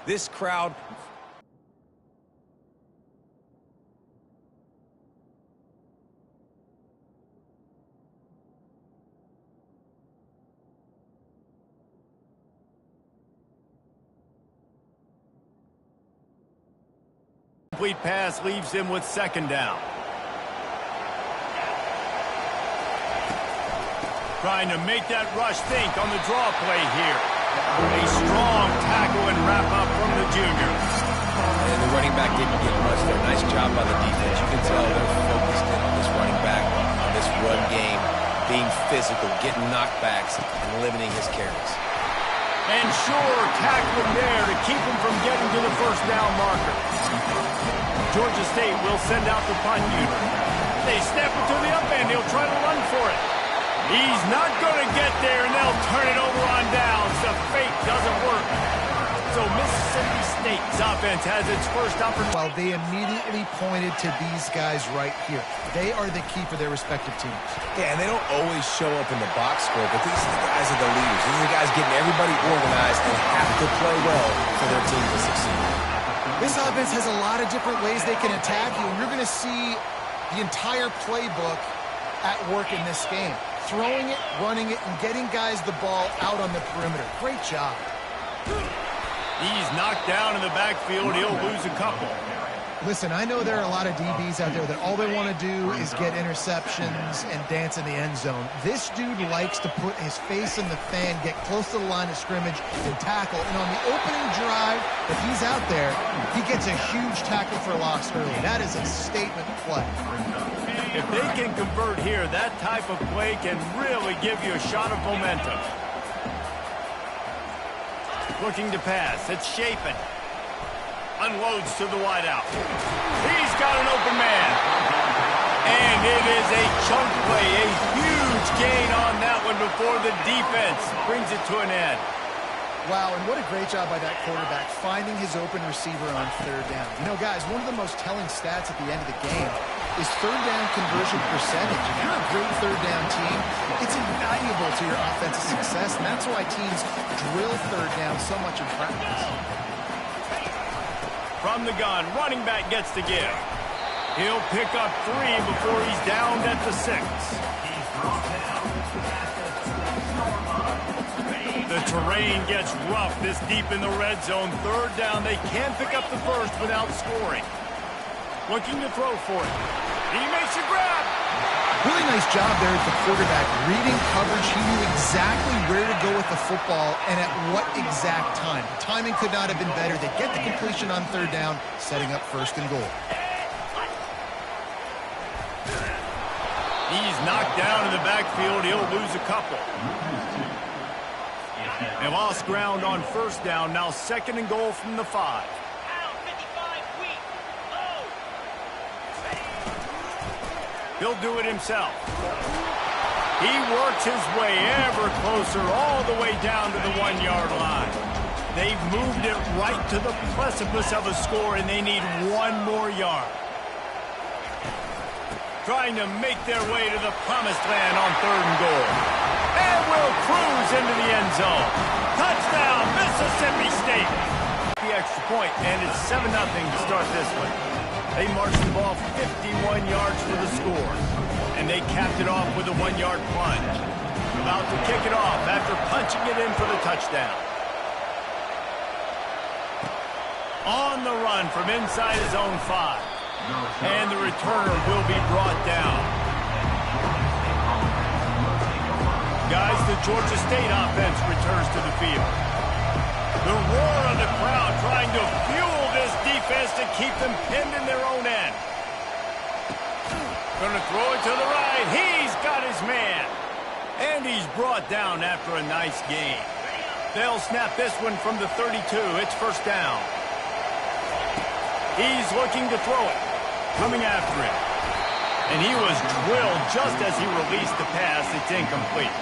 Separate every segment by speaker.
Speaker 1: This crowd...
Speaker 2: Complete pass leaves him with second down. Trying to make that rush think on the draw play here. A strong tackle and wrap up from the junior.
Speaker 1: And the running back didn't get much there. Nice job by the defense. You can tell they're focused in on this running back, on this run game, being physical, getting knockbacks, and limiting his carries.
Speaker 2: And sure, tackling there to keep him from getting to the first down marker. Georgia State will send out the punt unit. They snap it to the up end. He'll try to run for it. He's not going to get there, and they'll turn it over on downs. The fake doesn't work. So Mississippi State's offense has its first opportunity.
Speaker 3: Well, they immediately pointed to these guys right here. They are the key for their respective teams.
Speaker 1: Yeah, and they don't always show up in the box score, but these guys are the leaders. These are the guys getting everybody organized and have to play well for their team to succeed.
Speaker 3: This offense has a lot of different ways they can attack you, and you're going to see the entire playbook at work in this game. Throwing it, running it, and getting guys the ball out on the perimeter. Great job.
Speaker 2: He's knocked down in the backfield. He'll lose a couple.
Speaker 3: Listen, I know there are a lot of DBs out there that all they want to do is get interceptions and dance in the end zone. This dude likes to put his face in the fan, get close to the line of scrimmage, and tackle. And on the opening drive, if he's out there, he gets a huge tackle for loss early. That is a statement play.
Speaker 2: If they can convert here, that type of play can really give you a shot of momentum. Looking to pass. It's Chapin. Unloads to the wideout. He's got an open man. And it is a chunk play. A huge gain on that one before the defense brings it to an end.
Speaker 3: Wow, and what a great job by that quarterback finding his open receiver on third down. You know, guys, one of the most telling stats at the end of the game is third down conversion percentage. If you're a great third down team, it's invaluable to your offensive success, and that's why teams drill third down so much in practice.
Speaker 2: From the gun, running back gets to give. He'll pick up 3 before he's downed at the 6. The terrain gets rough this deep in the red zone. Third down, they can pick up the first without scoring. Looking to throw for it. He makes a grab.
Speaker 3: Really nice job there at the quarterback. Reading coverage, he knew exactly where to go with the football and at what exact time. The timing could not have been better. They get the completion on third down, setting up first and goal.
Speaker 2: He's knocked down in the backfield. He'll lose a couple. They lost ground on first down. Now second and goal from the 5. He'll do it himself. He works his way ever closer all the way down to the 1-yard line. They've moved it right to the precipice of a score, and they need 1 more yard. Trying to make their way to the promised land on third and goal. And will cruise into the end zone. Touchdown, Mississippi State. The extra point, and it's 7-0 to start this one. They marched the ball 51 yards for the score, and they capped it off with a 1-yard plunge. About to kick it off after punching it in for the touchdown. On the run from inside his own 5. And the returner will be brought down. Guys, the Georgia State offense returns to the field. The roar of the crowd trying to fuel this defense to keep them pinned in their own end. Going to throw it to the right. He's got his man. And he's brought down after a nice game. They'll snap this one from the 32. It's first down. He's looking to throw it. Coming after him. And he was drilled just as he released the pass. It's incomplete.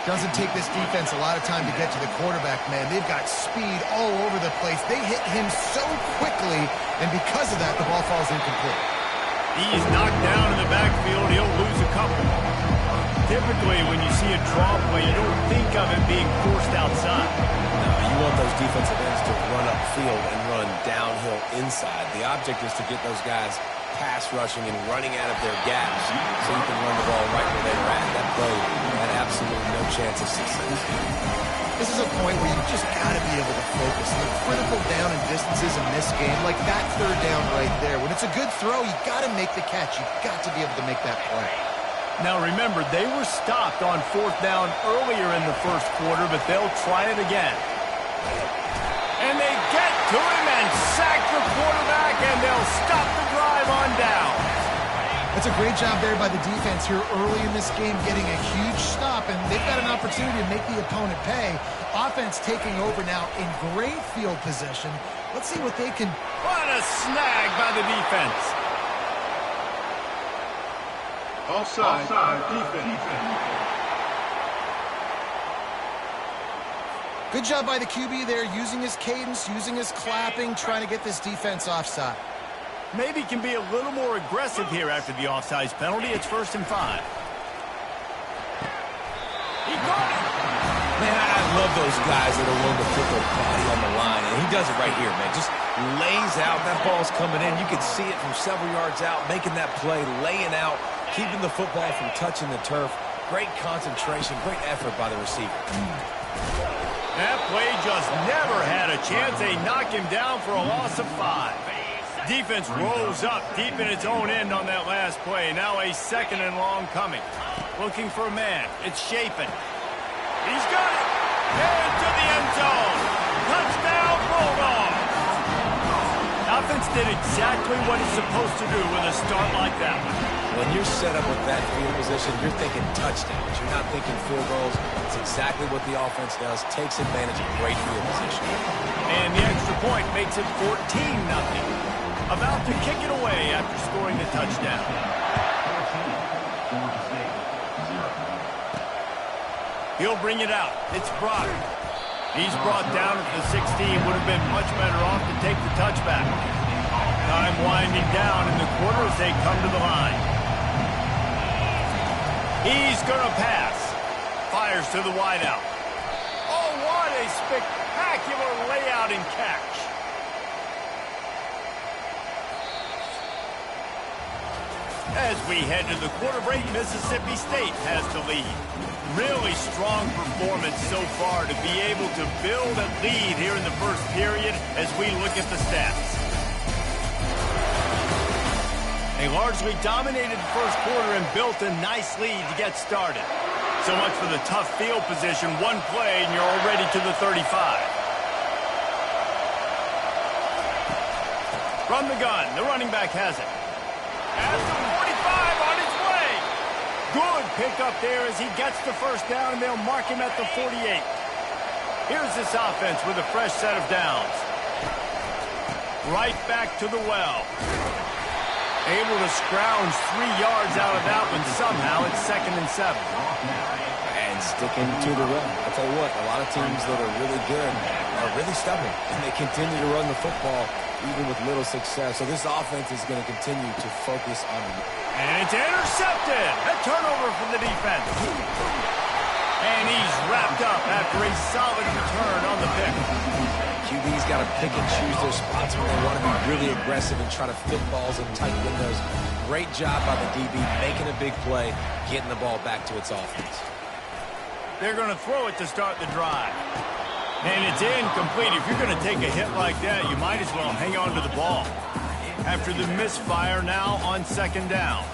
Speaker 3: Doesn't take this defense a lot of time to get to the quarterback, man. They've got speed all over the place. They hit him so quickly, and because of that, the ball falls incomplete.
Speaker 2: He's knocked down in the backfield. He'll lose a couple. Typically, when you see a draw play, you don't think of it being forced outside.
Speaker 1: No, You want those defensive ends to run upfield and run downhill inside. The object is to get those guys pass rushing and running out of their gaps so you can run the ball right where they were at. That play had absolutely no chance of success.
Speaker 3: This is a point where you just got to be able to focus. The critical down and distances in this game, like that third down right there. When it's a good throw, you got to make the catch. You got to be able to make that play.
Speaker 2: Now remember, they were stopped on fourth down earlier in the first quarter, but they'll try it again. And they get to him and sack the quarterback, and they'll stop the drive on down.
Speaker 3: That's a great job there by the defense here early in this game, getting a huge stop, and they've got an opportunity to make the opponent pay. Offense taking over now in great field position. Let's see what they can...
Speaker 2: What a snag by the defense.
Speaker 4: Offside defense.
Speaker 3: Good job by the QB there, using his cadence, using his clapping, trying to get this defense offside.
Speaker 2: Maybe can be a little more aggressive here after the offsides penalty. It's 1st and 5. He got it.
Speaker 1: Man, I love those guys that are willing to put their body on the line, and he does it right here, man. Just lays out. That ball's coming in. You can see it from several yards out, making that play, laying out, keeping the football from touching the turf. Great concentration, great effort by the receiver.
Speaker 2: That play just never had a chance. They knock him down for a loss of 5. Defense rolls up deep in its own end on that last play. Now a 2nd and long coming. Looking for a man. It's Chapin. He's got it. Into the end zone. Touchdown, Bulldogs. Offense did exactly what it's supposed to do with a start like that one.
Speaker 1: When you're set up with that field position, you're thinking touchdowns. You're not thinking field goals. It's exactly what the offense does. Takes advantage of great field position.
Speaker 2: And the extra point makes it 14-0. About to kick it away after scoring the touchdown. He'll bring it out. It's Brock. He's brought down at the 16. Would have been much better off to take the touchback. Time winding down in the quarter as they come to the line. He's going to pass. Fires to the wideout. Oh, what a spectacular layout and catch. As we head to the quarter break, Mississippi State has the lead. Really strong performance so far to be able to build a lead here in the first period as we look at the stats. They largely dominated the first quarter and built a nice lead to get started. So much for the tough field position. One play and you're already to the 35. From the gun, the running back has it. At the 45 on his way. Good pickup there as he gets the first down, and they'll mark him at the 48. Here's this offense with a fresh set of downs. Right back to the well. Able to scrounge 3 yards out of that one somehow. It's 2nd and 7.
Speaker 1: And sticking to the run. I'll tell you what, a lot of teams that are really good are really stubborn, and they continue to run the football even with little success. So this offense is going to continue to focus on it.
Speaker 2: And it's intercepted. A turnover for the defense. And he's wrapped up after a solid return on the pick.
Speaker 1: QB's got to pick and choose their spots when they want to be really aggressive and try to fit balls in tight windows. Great job by the DB, making a big play, getting the ball back to its offense.
Speaker 2: They're going to throw it to start the drive. And it's incomplete. If you're going to take a hit like that, you might as well hang on to the ball. After the misfire, now on 2nd down.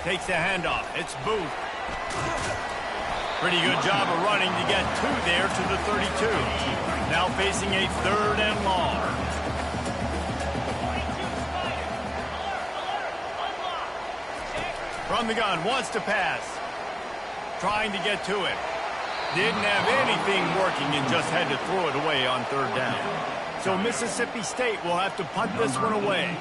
Speaker 2: Takes the handoff. It's Booth. Pretty good job of running to get 2 there to the 32. Now facing a 3rd and long. From the gun, wants to pass. Trying to get to it. Didn't have anything working and just had to throw it away on 3rd down. So Mississippi State will have to punt this one away.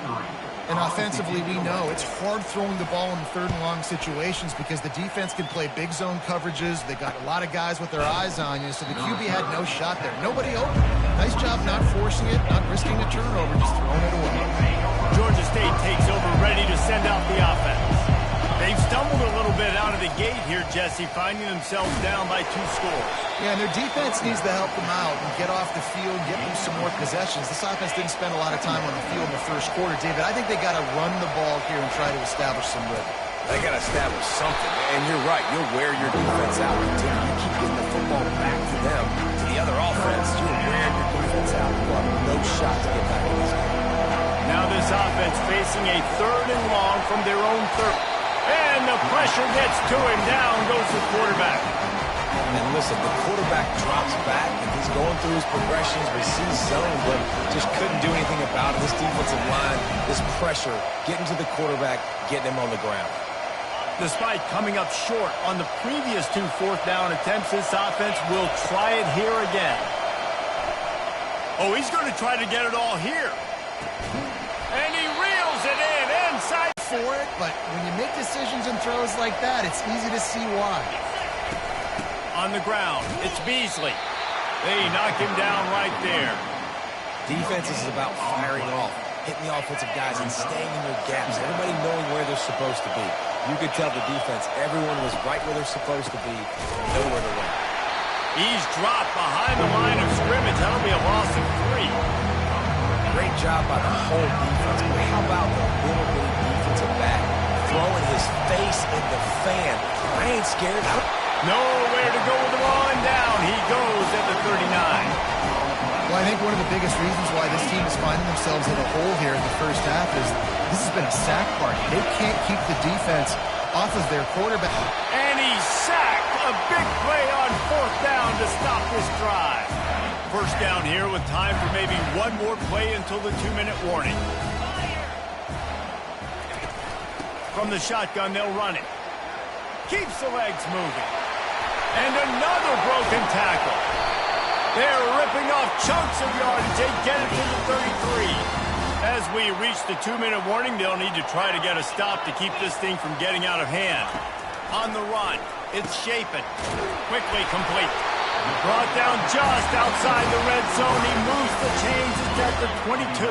Speaker 3: And offensively, we know it's hard throwing the ball in 3rd and long situations because the defense can play big zone coverages. They got a lot of guys with their eyes on you, so the QB had no shot there. Nobody open. Nice job not forcing it, not risking a turnover, just throwing it away.
Speaker 2: Georgia State takes over, ready to send out the offense. They've stumbled a little bit out of the gate here, Jesse, finding themselves down by 2 scores.
Speaker 3: Yeah, and their defense needs to help them out and get off the field, get them some more possessions. This offense didn't spend a lot of time on the field in the first quarter, David. I think they got to run the ball here and try to establish some rhythm.
Speaker 1: They got to establish something. And you're right. You'll wear your defense out until you keep getting the football back to them, to the other offense. You'll wear your defense out. You'll have no shot to get back in this game.
Speaker 2: Now this offense facing a 3rd and long from their own 30. And the pressure gets to him. Down goes the quarterback.
Speaker 1: And listen, the quarterback drops back, and he's going through his progressions, receives zone, but just couldn't do anything about it. This defensive line, this pressure, getting to the quarterback, getting him on the ground.
Speaker 2: Despite coming up short on the previous 2 4th-down attempts, this offense will try it here again. Oh, he's going to try to get it all here. And he reels it in inside
Speaker 3: for it, but when you make decisions and throws like that, it's easy to see why.
Speaker 2: On the ground, it's Beasley. They knock him down right there.
Speaker 1: Defense is about firing off, hitting the offensive guys and staying in your gaps. Everybody knowing where they're supposed to be. You could tell the defense, everyone was right where they're supposed to be, nowhere to run.
Speaker 2: He's dropped behind the line of scrimmage. That'll be a loss of 3.
Speaker 1: Great job by the whole defense. But how about the little bitty defensive back throwing his face in the fan? I ain't scared.
Speaker 2: Nowhere to go with the ball, and down he goes at the 39.
Speaker 3: Well, I think one of the biggest reasons why this team is finding themselves in a hole here in the first half is this has been a sack party. They can't keep the defense off of their quarterback.
Speaker 2: And he's sacked. A big play on 4th down to stop this drive. First down here with time for maybe one more play until the 2-minute warning. From the shotgun, they'll run it. Keeps the legs moving. And another broken tackle. They're ripping off chunks of yardage. They get it to the 33. As we reach the 2-minute warning, they'll need to try to get a stop to keep this thing from getting out of hand. On the run, it's Shapen. Quickly complete. Brought down just outside the red zone. He moves the chains. It's at the 22.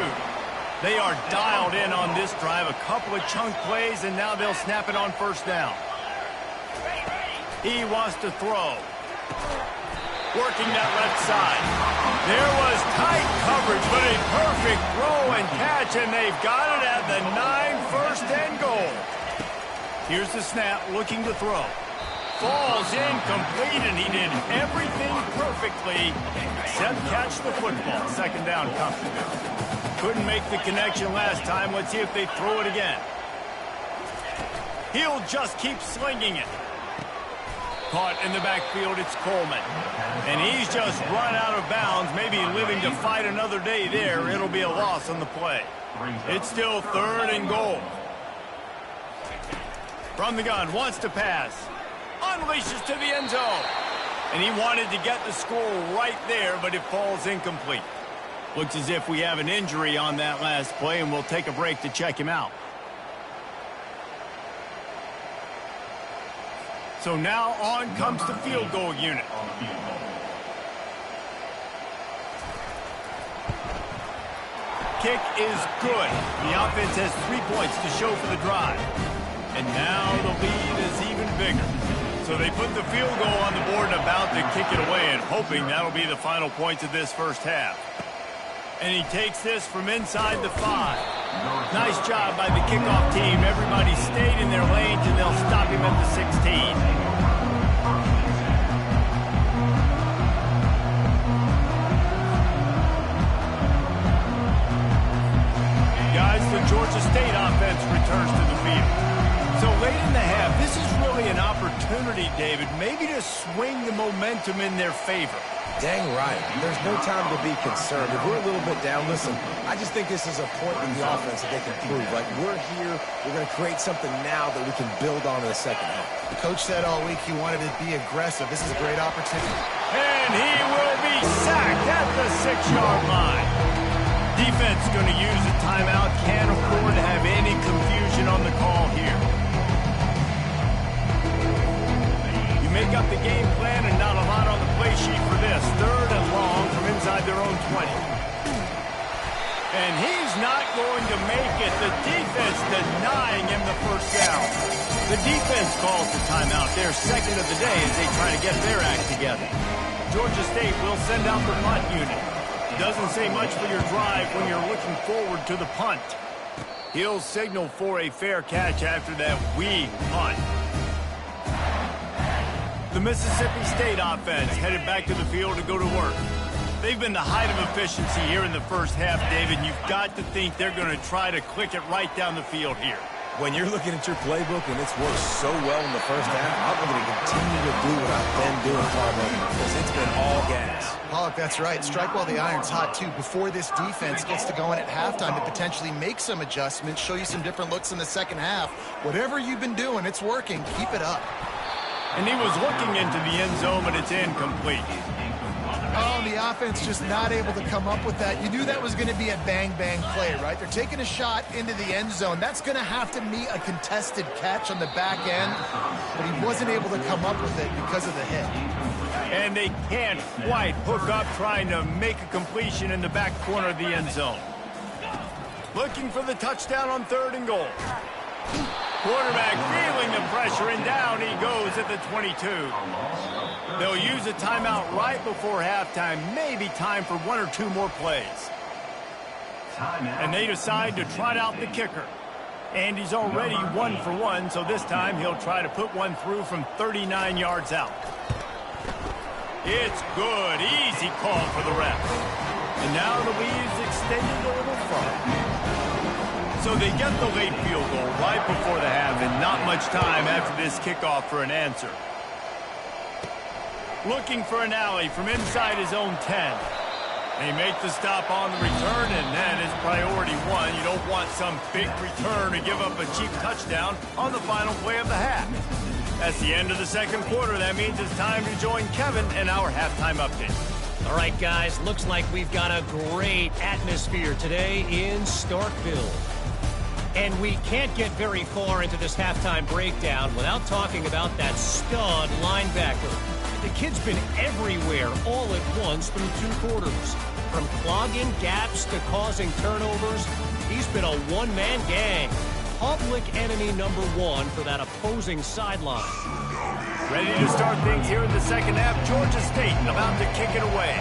Speaker 2: They are dialed in on this drive. A couple of chunk plays, and now they'll snap it on 1st down. He wants to throw. Working that left side. There was tight coverage, but a perfect throw and catch, and they've got it at the 9, 1st and goal. Here's the snap, looking to throw. Falls incomplete, and he did everything perfectly except catch the football. 2nd down coming. Couldn't make the connection last time. Let's see if they throw it again. He'll just keep slinging it. Caught in the backfield, it's Coleman. And he's just run out of bounds, maybe living to fight another day there. It'll be a loss on the play. It's still 3rd and goal. From the gun, wants to pass. Unleashes to the end zone. And he wanted to get the score right there, but it falls incomplete. Looks as if we have an injury on that last play, and we'll take a break to check him out. So now on comes the field goal unit. Kick is good. The offense has 3 points to show for the drive. And now the lead is even bigger. So they put the field goal on the board and about to kick it away, and hoping that'll be the final points of this first half. And he takes this from inside the 5. Nice job by the kickoff team. Everybody stayed in their lanes, and they'll stop him at the 16. Guys, the Georgia State offense returns to the field. So late in the half, this is really an opportunity, David, maybe to swing the momentum in their favor.
Speaker 1: Dang right. There's no time to be concerned. If we're a little bit down, listen, I just think this is a point in the offense that they can prove. Like, we're here, we're going to create something now that we can build on in the second half.
Speaker 3: The coach said all week he wanted to be aggressive. This is a great opportunity.
Speaker 2: And he will be sacked at the 6-yard line. Defense going to use a timeout. Can't afford to have any confusion on the call here. Make up the game plan, and not a lot on the play sheet for this. 3rd and long from inside their own 20. And he's He's not going to make it. The defense denying him the first down. The defense calls the timeout. Their second of the day as they try to get their act together. Georgia State will send out the punt unit. Doesn't say much for your drive when you're looking forward to the punt. He'll signal for a fair catch after that weak punt. The Mississippi State offense headed back to the field to go to work. They've been the height of efficiency here in the first half, David. And you've got to think they're going to try to click it right down the field here.
Speaker 1: When you're looking at your playbook and it's worked so well in the first half, I'm going to continue to do what I've been doing, Carlo, because it's been all gas.
Speaker 3: Pollock, that's right. Strike while the iron's hot, too. Before this defense gets to going at halftime to potentially make some adjustments, show you some different looks in the second half. Whatever you've been doing, it's working. Keep it up.
Speaker 2: And he was looking into the end zone, but it's incomplete.
Speaker 3: Oh, the offense just not able to come up with that. You knew that was going to be a bang-bang play, right? They're taking a shot into the end zone. That's going to have to meet a contested catch on the back end, but he wasn't able to come up with it because of the hit.
Speaker 2: And they can't quite hook up trying to make a completion in the back corner of the end zone. Looking for the touchdown on 3rd and goal. Quarterback feeling the pressure, and down he goes at the 22. They'll use a timeout right before halftime, maybe time for 1 or 2 more plays. And they decide to trot out the kicker. And he's already 1 for 1, so this time he'll try to put one through from 39 yards out. It's good. Easy call for the ref. And now the lead's extended a little further. So they get the late field goal right before the half, and not much time after this kickoff for an answer. Looking for an alley from inside his own 10. They make the stop on the return, and that is priority 1. You don't want some big return to give up a cheap touchdown on the final play of the half. That's the end of the second quarter. That means it's time to join Kevin and our halftime update.
Speaker 5: All right, guys, looks like we've got a great atmosphere today in Starkville. And we can't get very far into this halftime breakdown without talking about that stud linebacker. The kid's been everywhere all at once through 2 quarters. From clogging gaps to causing turnovers, he's been a one-man gang. Public enemy number 1 for that opposing sideline.
Speaker 2: Ready to start things here in the second half. Georgia State about to kick it away.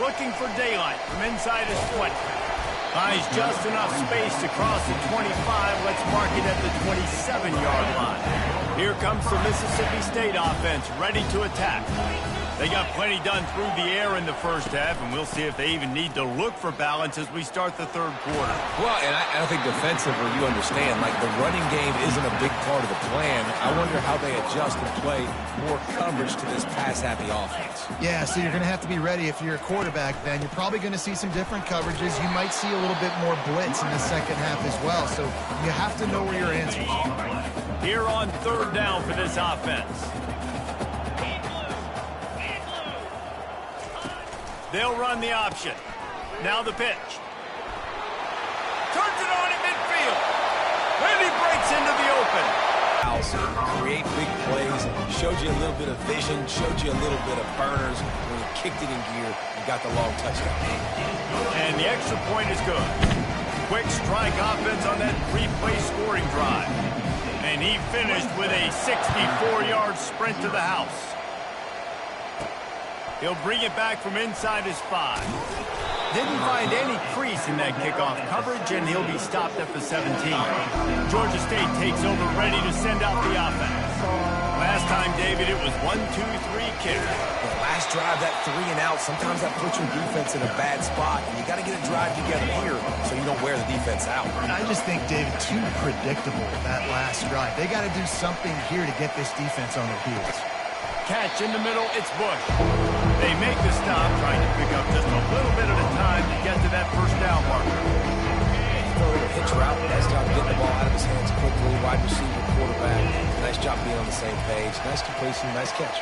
Speaker 2: Looking for daylight from inside his 20. Buys just enough space to cross the 25. Let's mark it at the 27-yard line. Here comes the Mississippi State offense, ready to attack. They got plenty done through the air in the first half, and we'll see if they even need to look for balance as we start the 3rd quarter.
Speaker 1: Well, and I think defensively, you understand, like the running game isn't a big part of the plan. I wonder how they adjust and play more coverage to this pass-happy offense.
Speaker 3: Yeah, so you're going to have to be ready if you're a quarterback then. You're probably going to see some different coverages. You might see a little bit more blitz in the second half as well, so you have to know where your answers are.
Speaker 2: Here on 3rd down for this offense. They'll run the option. Now the pitch. Turns it on at midfield. And he breaks into the open.
Speaker 1: Create big plays, showed you a little bit of vision, showed you a little bit of burners. When he kicked it in gear, you got the long touchdown.
Speaker 2: And the extra point is good. Quick strike offense on that 3-play scoring drive. And he finished with a 64-yard sprint to the house. He'll bring it back from inside his 5. Didn't find any crease in that kickoff coverage, and he'll be stopped at the 17. Georgia State takes over, ready to send out the offense. Last time, David, it was 1-2-3 kick.
Speaker 1: The last drive, that 3 and out, sometimes that puts your defense in a bad spot, and you got to get a drive together here so you don't wear the defense out.
Speaker 3: I just think, David, too predictable, that last drive. They got to do something here to get this defense on their heels.
Speaker 2: Catch in the middle, it's Bush. They make the stop, trying to pick up just a little bit at a time to get to that first down marker.
Speaker 1: Throw a hitch route, nice job getting the ball out of his hands quickly, wide receiver, quarterback. Nice job being on the same page. Nice completion, nice catch.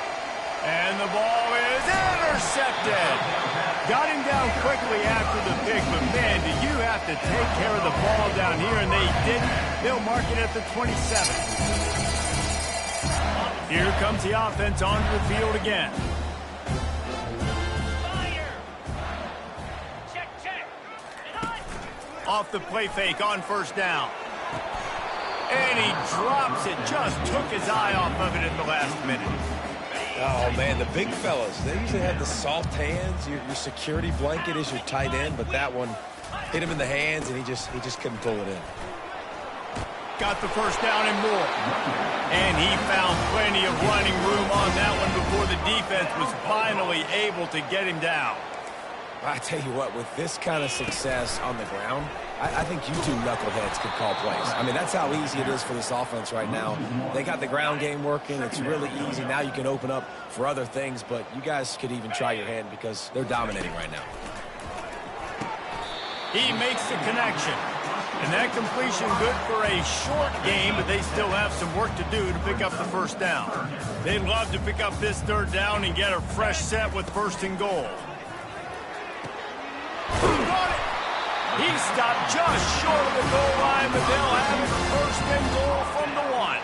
Speaker 2: And the ball is intercepted. Got him down quickly after the pick, but man, do you have to take care of the ball down here, and they didn't. They'll mark it at the 27. Here comes the offense onto the field again. Off the play fake on first down. And he drops it. Just took his eye off of it in the last minute.
Speaker 1: Oh, man, the big fellas, they usually have the soft hands. Your security blanket is your tight end, but that one hit him in the hands, and he just couldn't pull it in.
Speaker 2: Got the first down and more. And he found plenty of running room on that one before the defense was finally able to get him down.
Speaker 1: I tell you what, with this kind of success on the ground, I think you two knuckleheads could call plays. I mean, that's how easy it is for this offense right now. They got the ground game working. It's really easy. Now you can open up for other things, but you guys could even try your hand because they're dominating right now.
Speaker 2: He makes the connection. And that completion good for a short game, but they still have some work to do to pick up the first down. They'd love to pick up this third down and get a fresh set with first and goal. Got it! He stopped just short of the goal line, but they'll have it first and goal from the one.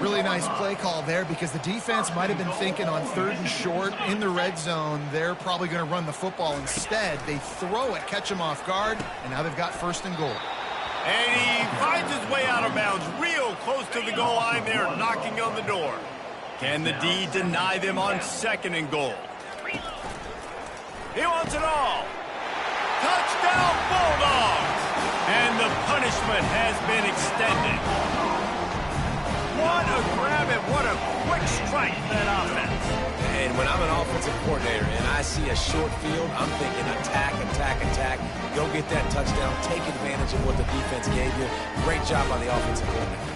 Speaker 3: Really nice play call there because the defense might have been thinking on 3rd and short in the red zone. They're probably going to run the football instead. They throw it, catch them off guard, and now they've got first and goal.
Speaker 2: And he finds his way out of bounds real close to the goal line there, knocking on the door. Can the D deny them on 2nd and goal? He wants it all. Touchdown, Bulldogs! And the punishment has been extended. What a grab and what a quick strike that offense.
Speaker 1: And when I'm an offensive coordinator and I see a short field, I'm thinking attack, attack, attack. Go get that touchdown. Take advantage of what the defense gave you. Great job by the offensive coordinator.